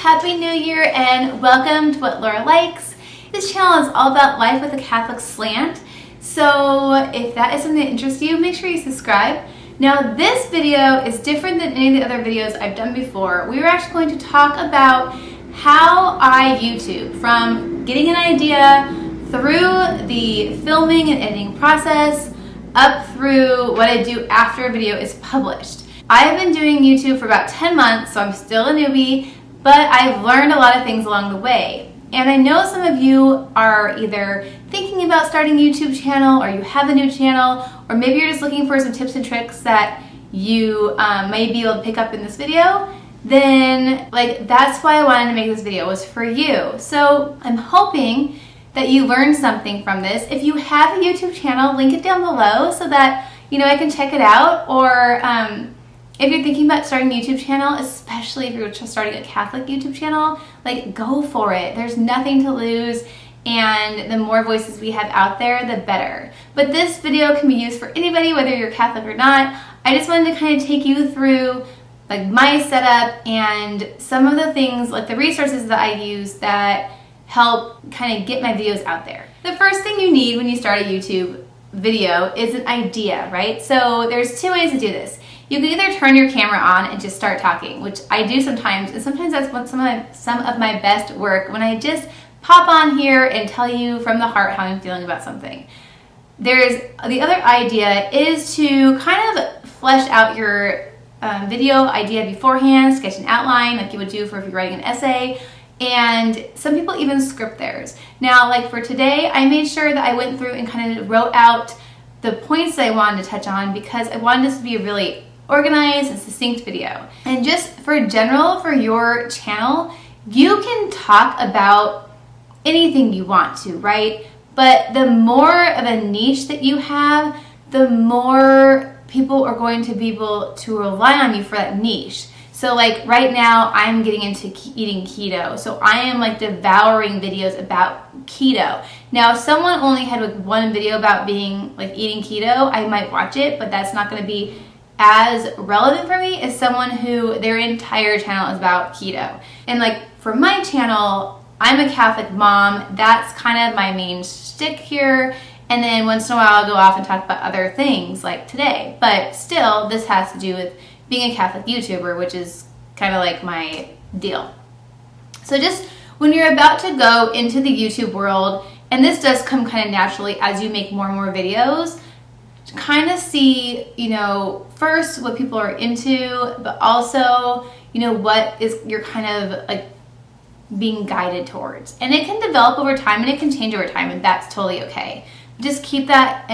Happy New Year and welcome to What Laura Likes. This channel is all about life with a Catholic slant. So if that is something that interests you, make sure you subscribe. Now this video is different than any of the other videos I've done before. We are actually going to talk about how I YouTube, from getting an idea through the filming and editing process up through what I do after a video is published. I have been doing YouTube for about 10 months, so I'm still a newbie, but I've learned a lot of things along the way. And I know some of you are either thinking about starting a YouTube channel, or you have a new channel, or maybe you're just looking for some tips and tricks that you may be able to pick up in this video. Then that's why I wanted to make this video, was for you. So I'm hoping that you learned something from this. If you have a YouTube channel, link it down below so that I can check it out. Or if you're thinking about starting a YouTube channel, especially if you're just starting a Catholic YouTube channel, go for it. There's nothing to lose, and the more voices we have out there, the better. But this video can be used for anybody, whether you're Catholic or not. I just wanted to kind of take you through my setup and some of the things, the resources that I use that help kind of get my videos out there. The first thing you need when you start a YouTube video is an idea, right? So there's two ways to do this. You can either turn your camera on and just start talking, which I do sometimes, and sometimes that's what some of my best work, when I just pop on here and tell you from the heart how I'm feeling about something. The other idea is to kind of flesh out your video idea beforehand, sketch an outline like you would do if you're writing an essay, and some people even script theirs. Now, for today, I made sure that I went through and kind of wrote out the points that I wanted to touch on, because I wanted this to be a really organized and succinct video. And just for your channel, you can talk about anything you want to, right? But the more of a niche that you have, the more people are going to be able to rely on you for that niche. So right now I'm getting into eating keto. So I am devouring videos about keto. Now if someone only had one video about being eating keto, I might watch it, but that's not going to be as relevant for me as someone who their entire channel is about keto. And for my channel, I'm a Catholic mom. That's kind of my main shtick here. And then once in a while I'll go off and talk about other things like today. But still, this has to do with being a Catholic YouTuber, which is kind of my deal. So just when you're about to go into the YouTube world, and this does come kind of naturally as you make more and more videos, to kind of see, first what people are into, but also, what is you're kind of being guided towards. And it can develop over time and it can change over time, and that's totally okay. Just keep that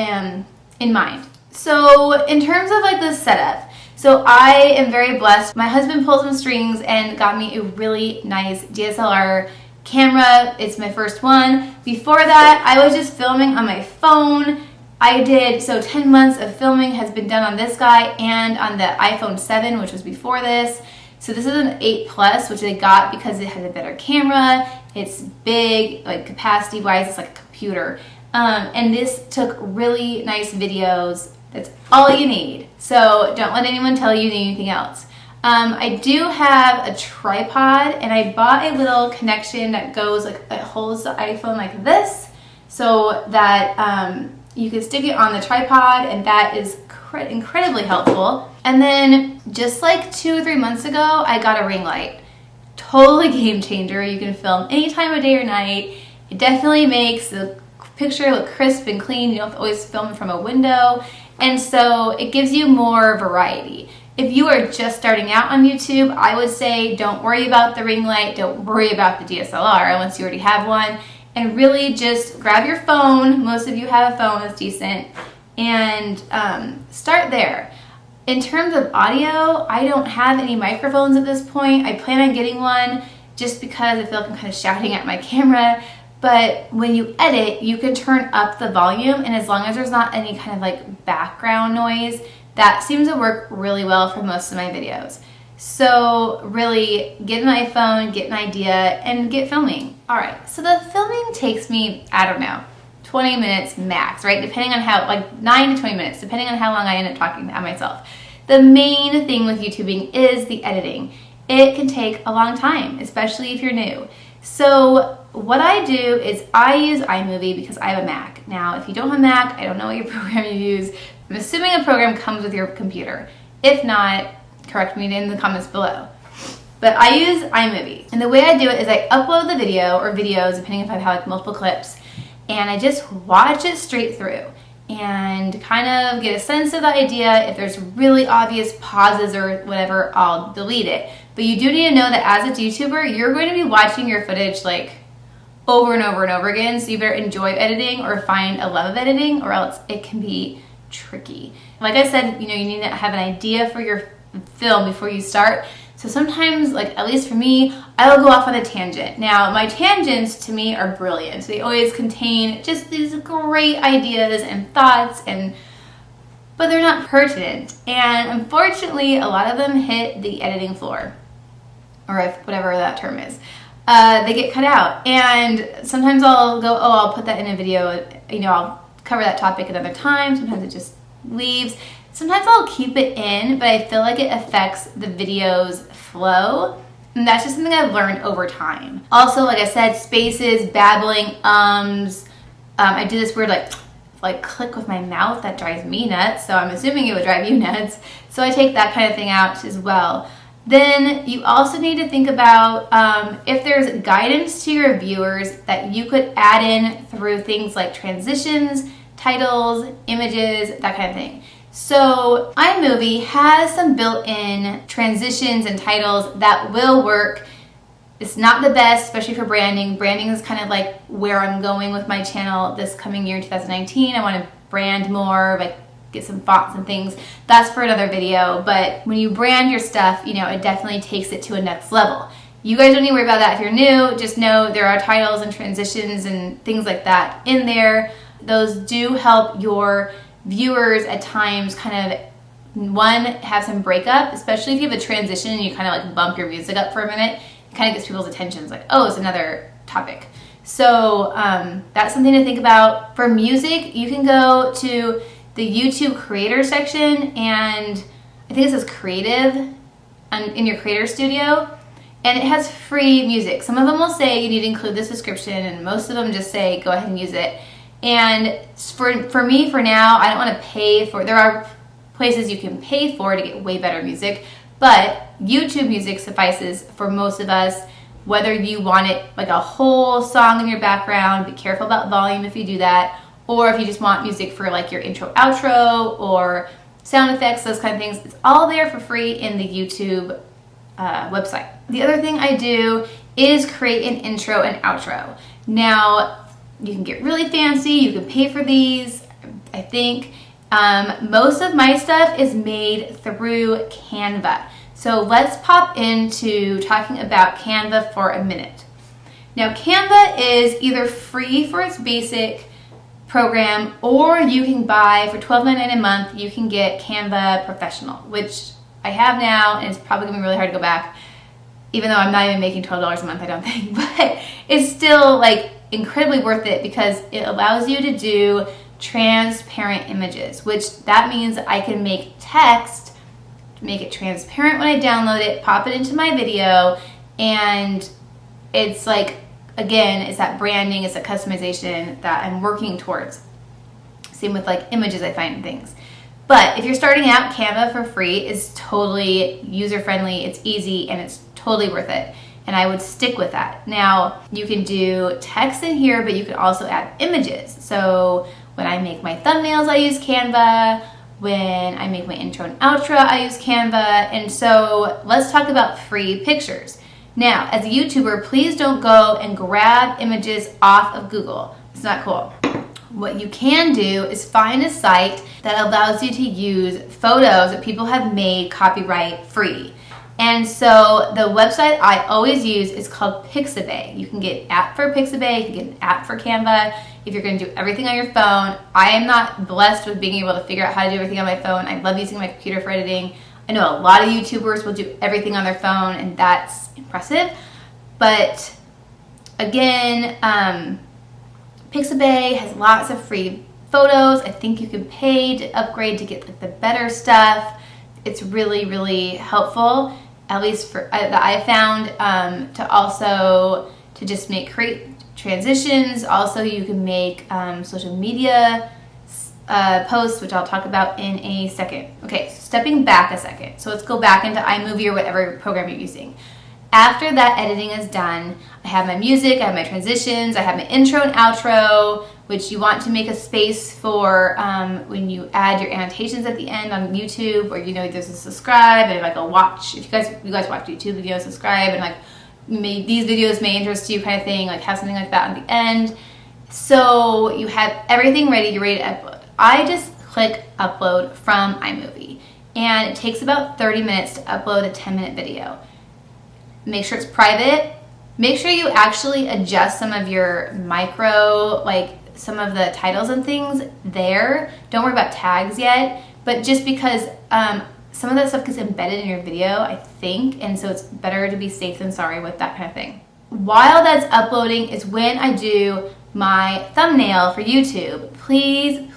in mind. So in terms of the setup, so I am very blessed. My husband pulled some strings and got me a really nice DSLR camera. It's my first one. Before that, I was just filming on my phone. 10 months of filming has been done on this guy and on the iPhone 7, which was before this. So this is an 8 Plus, which I got because it has a better camera. It's big, capacity wise, it's like a computer. And this took really nice videos. That's all you need. So don't let anyone tell you need anything else. I do have a tripod, and I bought a little connection that goes it holds the iPhone like this, so that you can stick it on the tripod, and that is incredibly helpful. And then just 2 or 3 months ago, I got a ring light. Totally game changer. You can film any time of day or night. It definitely makes the picture look crisp and clean. You don't have to always film from a window. And so it gives you more variety. If you are just starting out on YouTube, I would say don't worry about the ring light. Don't worry about the DSLR unless you already have one. And really just grab your phone. Most of you have a phone that's decent. And start there. In terms of audio, I don't have any microphones at this point. I plan on getting one just because I feel like I'm kind of shouting at my camera. But when you edit, you can turn up the volume, and as long as there's not any kind of background noise, that seems to work really well for most of my videos. So really get an iPhone, get an idea, and get filming. All right, so the filming takes me, 20 minutes max, right? Depending on how, 9 to 20 minutes, depending on how long I end up talking at myself. The main thing with YouTubing is the editing. it can take a long time, especially if you're new. So what I do is I use iMovie because I have a Mac. Now, if you don't have a Mac, I don't know what your program you use. I'm assuming a program comes with your computer. If not, correct me in the comments below. But I use iMovie. And the way I do it is I upload the video or videos, depending if I have like multiple clips, and I just watch it straight through and kind of get a sense of the idea. If there's really obvious pauses or whatever, I'll delete it. But you do need to know that as a YouTuber, you're going to be watching your footage like over and over and over again. So you better enjoy editing or find a love of editing, or else it can be tricky. Like I said, you need to have an idea for your film before you start. So sometimes, like at least for me, I will go off on a tangent. Now, my tangents to me are brilliant. They always contain just these great ideas and thoughts, but they're not pertinent. And unfortunately, a lot of them hit the editing floor, or whatever that term is. They get cut out. And sometimes I'll go, oh, I'll put that in a video. I'll cover that topic another time. Sometimes it just leaves. Sometimes I'll keep it in, but I feel like it affects the video's flow. And that's just something I've learned over time. Also, like I said, spaces, babbling, I do this weird like click with my mouth that drives me nuts. So I'm assuming it would drive you nuts. So I take that kind of thing out as well. Then you also need to think about if there's guidance to your viewers that you could add in through things like transitions, titles, images, that kind of thing. So iMovie has some built-in transitions and titles that will work. It's not the best, especially for branding. Branding is kind of like where I'm going with my channel this coming year, 2019. I want to brand more, like get some fonts and things. That's for another video. But when you brand your stuff, it definitely takes it to a next level. You guys don't need to worry about that if you're new. Just know there are titles and transitions and things like that in there. Those do help your viewers at times kind of, one, have some breakup, especially if you have a transition and you kind of like bump your music up for a minute. It kind of gets people's attention. It's like, oh, it's another topic. So that's something to think about. For music, you can go to the YouTube creator section, and I think it says creative in your creator studio, and it has free music. Some of them will say you need to include this description, and most of them just say go ahead and use it. And for me, for now, I don't want to pay for, there are places you can pay for to get way better music, but YouTube music suffices for most of us, whether you want it like a whole song in your background. Be careful about volume if you do that, or if you just want music for like your intro, outro, or sound effects, those kind of things. It's all there for free in the YouTube website. The other thing I do is create an intro and outro. Now, you can get really fancy, you can pay for these, I think. Most of my stuff is made through Canva. So let's pop into talking about Canva for a minute. Now, Canva is either free for its basic program, or you can buy for $12.99 a month, you can get Canva Professional, which I have now, and it's probably gonna be really hard to go back, even though I'm not even making $12 a month, I don't think, but it's still like incredibly worth it because it allows you to do transparent images, which that means I can make text, make it transparent when I download it, pop it into my video, and it's like, again, it's that branding, it's that customization that I'm working towards. Same with like images I find and things. But if you're starting out, Canva for free is totally user-friendly, it's easy, and it's totally worth it. And I would stick with that. Now, you can do text in here, but you can also add images. So when I make my thumbnails, I use Canva. When I make my intro and outro, I use Canva. And so let's talk about free pictures. Now, as a YouTuber, please don't go and grab images off of Google. It's not cool. What you can do is find a site that allows you to use photos that people have made copyright free. And so the website I always use is called PixaBay. You can get an app for PixaBay, you can get an app for Canva. If you're going to do everything on your phone, I am not blessed with being able to figure out how to do everything on my phone. I love using my computer for editing. I know a lot of YouTubers will do everything on their phone, and that's impressive. But again, PixaBay has lots of free photos. I think you can pay to upgrade to get like the better stuff. It's really, really helpful. at least for that I found, to just create transitions. Also, you can make social media posts, which I'll talk about in a second. Okay, so stepping back a second. So let's go back into iMovie or whatever program you're using. After that editing is done, I have my music, I have my transitions, I have my intro and outro, which you want to make a space for when you add your annotations at the end on YouTube, or there's a subscribe and like a watch. If you guys watch YouTube videos, subscribe, and like these videos may interest you kind of thing, like have something like that on the end. So you have everything ready, you're ready to upload. I just click upload from iMovie, and it takes about 30 minutes to upload a 10-minute video. Make sure it's private. Make sure you actually adjust some of your some of the titles and things there. Don't worry about tags yet, but just because some of that stuff gets embedded in your video, I think, and so it's better to be safe than sorry with that kind of thing. While that's uploading is when I do my thumbnail for YouTube. Please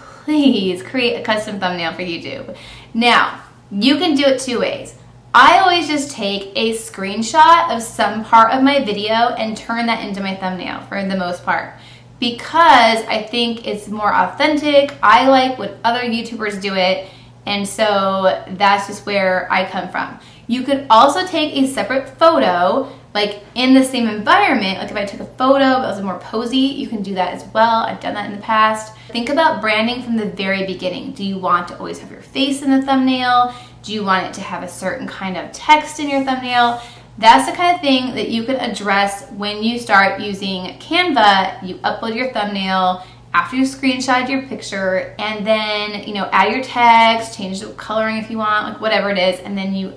create a custom thumbnail for YouTube. Now, you can do it two ways. I always just take a screenshot of some part of my video and turn that into my thumbnail for the most part, because I think it's more authentic. I like when other YouTubers do it, and so that's just where I come from. You could also take a separate photo, like in the same environment. Like if I took a photo that was more posy, you can do that as well. I've done that in the past. Think about branding from the very beginning. Do you want to always have your face in the thumbnail? Do you want it to have a certain kind of text in your thumbnail? That's the kind of thing that you can address when you start using Canva. You upload your thumbnail after you screenshot your picture, and then add your text, change the coloring if you want, like whatever it is, and then you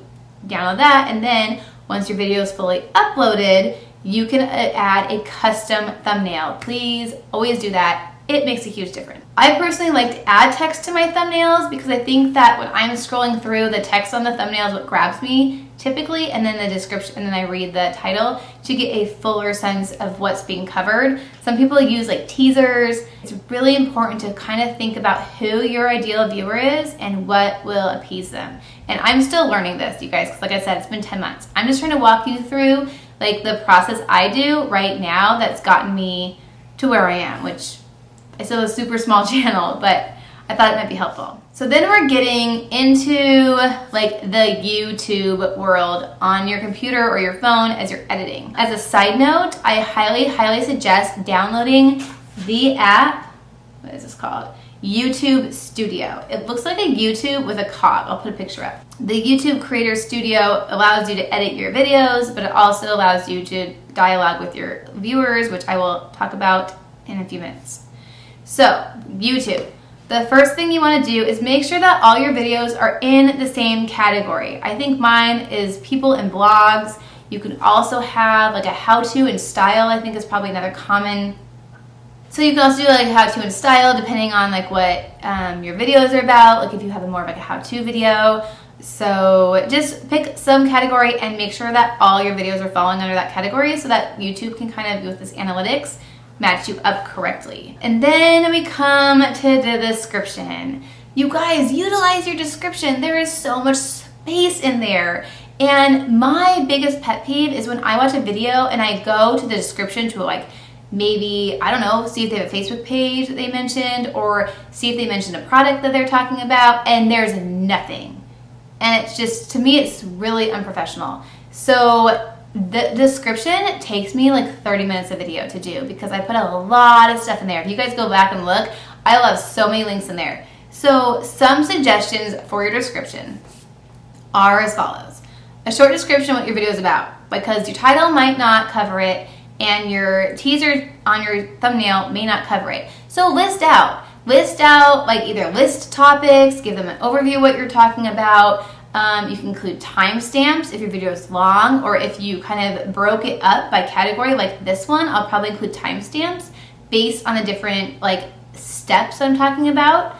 download that, and then once your video is fully uploaded, you can add a custom thumbnail. Please always do that. It makes a huge difference. I personally like to add text to my thumbnails because I think that when I'm scrolling through, the text on the thumbnail is what grabs me typically, and then the description, and then I read the title to get a fuller sense of what's being covered. Some people use like teasers. It's really important to kind of think about who your ideal viewer is and what will appease them. And I'm still learning this, you guys, because like I said, it's been 10 months. I'm just trying to walk you through like the process I do right now that's gotten me to where I am, which I still have a super small channel, but I thought it might be helpful. So then we're getting into like the YouTube world on your computer or your phone as you're editing. As a side note, I highly suggest downloading the app, what is this called? YouTube Studio. It looks like a YouTube with a cog. I'll put a picture up. The YouTube Creator Studio allows you to edit your videos, but it also allows you to dialogue with your viewers, which I will talk about in a few minutes. So, YouTube. The first thing you want to do is make sure that all your videos are in the same category. I think mine is people and blogs. You can also have like a how-to and style, I think is probably another common. So you can also do like how-to and style depending on like what your videos are about, like if you have more of like a how-to video. So just pick some category and make sure that all your videos are falling under that category so that YouTube can kind of, with this analytics, match you up correctly. And then we come to the description. You guys, utilize your description. There is so much space in there. And my biggest pet peeve is when I watch a video and I go to the description to like maybe, I don't know, see if they have a Facebook page that they mentioned, or see if they mentioned a product that they're talking about, and there's nothing. And it's just, to me, it's really unprofessional. So the description takes me like 30 minutes of video to do because I put a lot of stuff in there. If you guys go back and look, I love so many links in there. So some suggestions for your description are as follows. A short description of what your video is about, because your title might not cover it and your teaser on your thumbnail may not cover it. So list out like either list topics, give them an overview of what you're talking about. You can include timestamps if your video is long, or if you kind of broke it up by category like this one, I'll probably include timestamps based on the different like steps I'm talking about.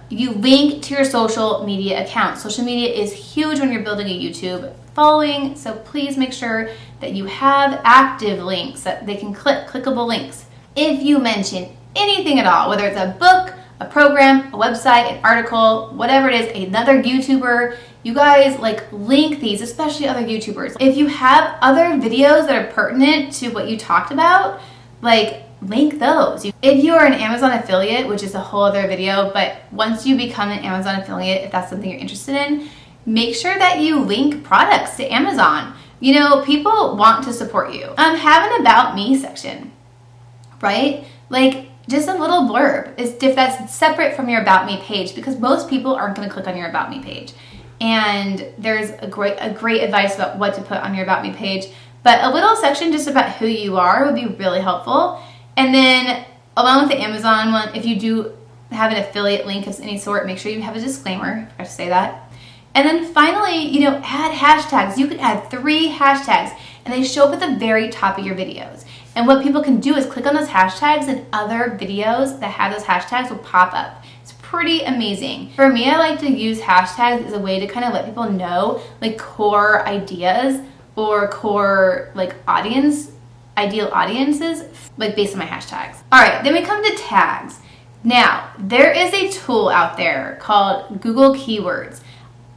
You link to your social media accounts. Social media is huge when you're building a YouTube following, so please make sure that you have active links that they can clickable links. If you mention anything at all, whether it's a book, a program, a website, an article, whatever it is, another YouTuber. You guys like link these, especially other YouTubers. If you have other videos that are pertinent to what you talked about, like link those. If you are an Amazon affiliate, which is a whole other video, but once you become an Amazon affiliate, if that's something you're interested in, make sure that you link products to Amazon. You know, people want to support you. Have an About Me section, right? Like just a little blurb if that's separate from your About Me page, because most people aren't going to click on your About Me page. And there's a great advice about what to put on your About Me page. But a little section just about who you are would be really helpful. And then along with the Amazon one, if you do have an affiliate link of any sort, make sure you have a disclaimer. I forgot to say that. And then finally, you know, add hashtags. You can add 3 hashtags and they show up at the very top of your videos. And what people can do is click on those hashtags and other videos that have those hashtags will pop up. It's pretty amazing. For me, I like to use hashtags as a way to kind of let people know like core ideas or core like ideal audiences, like based on my hashtags. All right, then we come to tags. Now, there is a tool out there called Google Keywords.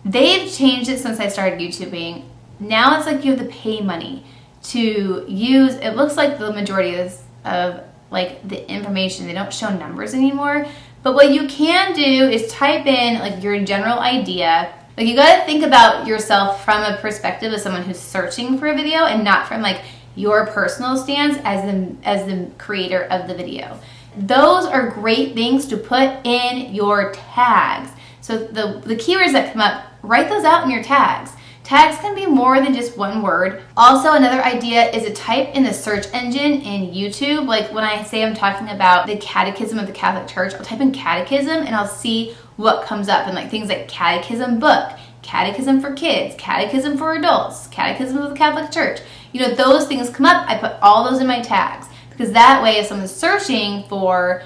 They've changed it since I started YouTubing. Now it's like you have to pay money to use. It looks like the majority of like the information, they don't show numbers anymore. But what you can do is type in like your general idea. Like you gotta think about yourself from a perspective of someone who's searching for a video and not from like your personal stance as the creator of the video. Those are great things to put in your tags. So the keywords that come up, write those out in your tags. Tags can be more than just one word. Also, another idea is to type in the search engine in YouTube. Like when I say I'm talking about the Catechism of the Catholic Church, I'll type in catechism and I'll see what comes up, and like things like catechism book, catechism for kids, catechism for adults, catechism of the Catholic Church. You know, those things come up. I put all those in my tags because that way if someone's searching for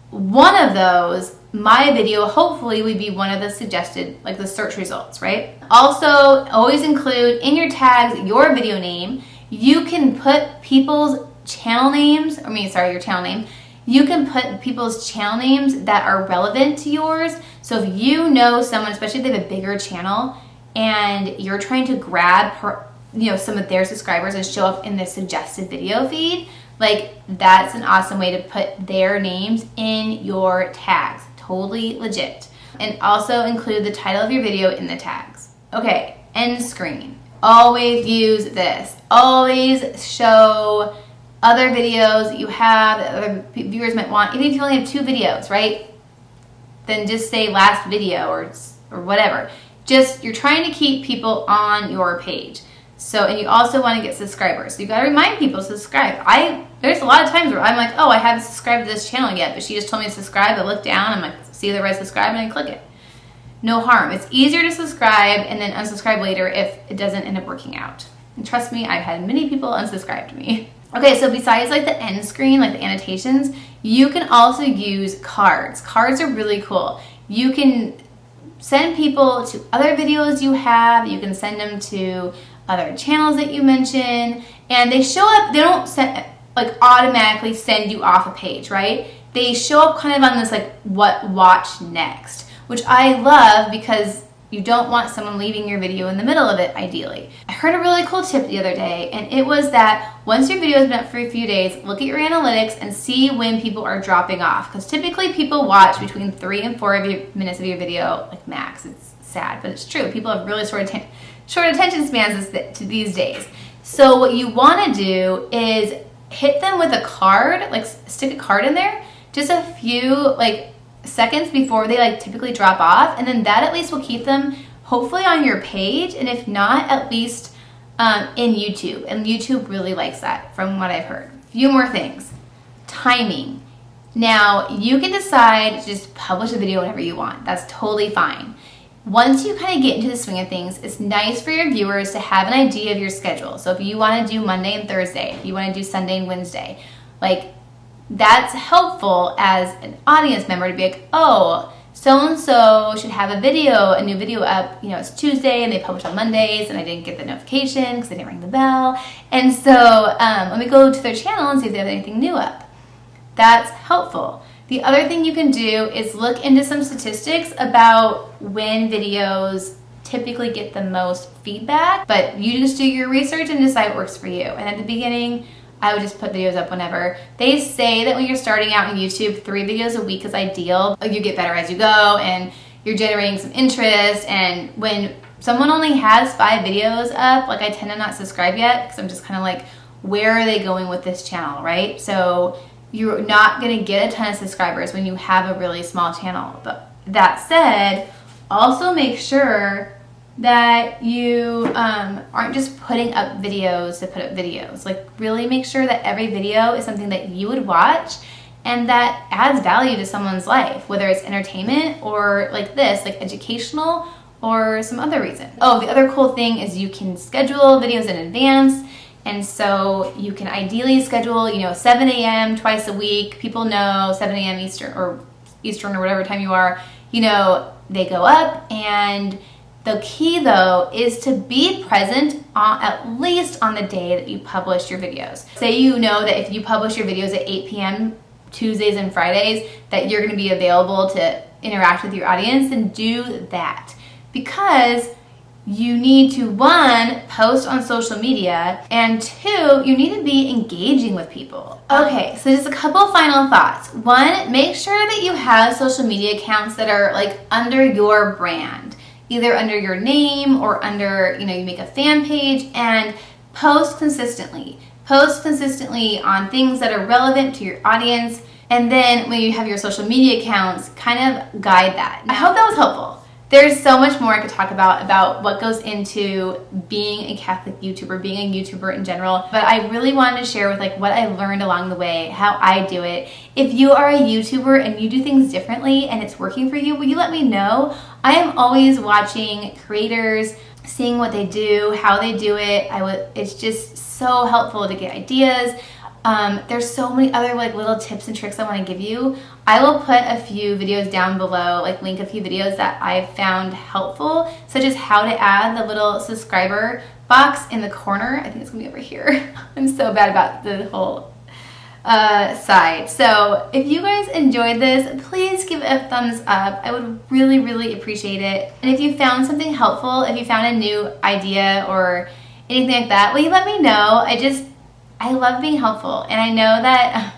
one of those, my video hopefully would be one of the suggested, like the search results, right? Also, always include in your tags your video name. You can put people's channel names, your channel name. You can put people's channel names that are relevant to yours. So if you know someone, especially if they have a bigger channel and you're trying to grab some of their subscribers and show up in the suggested video feed, like that's an awesome way to put their names in your tags. Totally legit. And also include the title of your video in the tags. Okay, end screen. Always use this. Always show other videos that you have that other viewers might want. Even if you only have 2 videos, right? Then just say last video or whatever. Just, you're trying to keep people on your page. So, and you also want to get subscribers. So you got to remind people to subscribe. There's a lot of times where I'm like, oh, I haven't subscribed to this channel yet, but she just told me to subscribe. I look down, I'm like, see the red subscribe, and I click it. No harm. It's easier to subscribe and then unsubscribe later if it doesn't end up working out. And trust me, I've had many people unsubscribe to me. Okay, so besides like the end screen, like the annotations, you can also use cards. Cards are really cool. You can send people to other videos you have. You can send them to other channels that you mention, and they show up. They don't automatically send you off a page, right? They show up kind of on this like what watch next, which I love because you don't want someone leaving your video in the middle of it, ideally. I heard a really cool tip the other day, and it was that once your video has been up for a few days, look at your analytics and see when people are dropping off, because typically people watch between 3 and 4 minutes of your video, like max. It's sad, but it's true. People have really short attention spans these days. So what you want to do is hit them with a card, like stick a card in there, just a few seconds before they typically drop off, and then that at least will keep them hopefully on your page, and if not, at least in YouTube. And YouTube really likes that from what I've heard. A few more things. Timing. Now, you can decide to just publish a video whenever you want. That's totally fine. Once you kind of get into the swing of things, it's nice for your viewers to have an idea of your schedule. So if you want to do Monday and Thursday, if you want to do Sunday and Wednesday, that's helpful as an audience member to be like, oh, so-and-so should have a new video up, it's Tuesday and they publish on Mondays and I didn't get the notification because they didn't ring the bell. And so let me go to their channel and see if they have anything new up. That's helpful. The other thing you can do is look into some statistics about when videos typically get the most feedback, but you just do your research and decide what works for you. And at the beginning, I would just put videos up whenever. They say that when you're starting out on YouTube, 3 videos a week is ideal. You get better as you go and you're generating some interest. And when someone only has 5 videos up, like I tend to not subscribe yet because I'm just kind of like, where are they going with this channel, right? So you're not gonna get a ton of subscribers when you have a really small channel. But that said, also make sure that you aren't just putting up videos to put up videos. Like really make sure that every video is something that you would watch and that adds value to someone's life, whether it's entertainment or like this, like educational or some other reason. Oh, the other cool thing is you can schedule videos in advance. And so you can ideally schedule, 7 a.m. twice a week. People know 7 a.m. Eastern or whatever time you are, they go up. And the key though is to be present at least on the day that you publish your videos. Say you know that if you publish your videos at 8 p.m. Tuesdays and Fridays, that you're gonna be available to interact with your audience, then do that. Because you need to, 1, post on social media, and 2, you need to be engaging with people. Okay, so just a couple final thoughts. 1, make sure that you have social media accounts that are like under your brand, either under your name or under, you make a fan page, and post consistently. Post consistently on things that are relevant to your audience, and then when you have your social media accounts, kind of guide that. I hope that was helpful. There's so much more I could talk about what goes into being a Catholic YouTuber, being a YouTuber in general, but I really wanted to share with what I learned along the way, how I do it. If you are a YouTuber and you do things differently and it's working for you, will you let me know? I am always watching creators, seeing what they do, how they do it. It's just so helpful to get ideas. There's so many other little tips and tricks I want to give you. I will put a few videos down below, link a few videos that I've found helpful, such as how to add the little subscriber box in the corner. I think it's gonna be over here. I'm so bad about the whole side. So if you guys enjoyed this, please give it a thumbs up. I would really, really appreciate it. And if you found something helpful, if you found a new idea or anything like that, will you let me know? I love being helpful, and I know that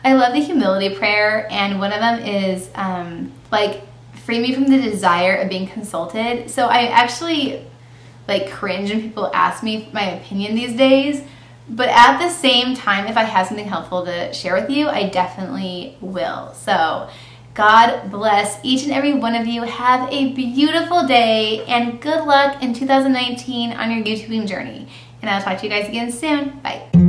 I love the humility prayer, and one of them is free me from the desire of being consulted. So I actually cringe when people ask me my opinion these days, but at the same time, if I have something helpful to share with you, I definitely will. So God bless each and every one of you. Have a beautiful day, and good luck in 2019 on your YouTubing journey. And I'll talk to you guys again soon. Bye.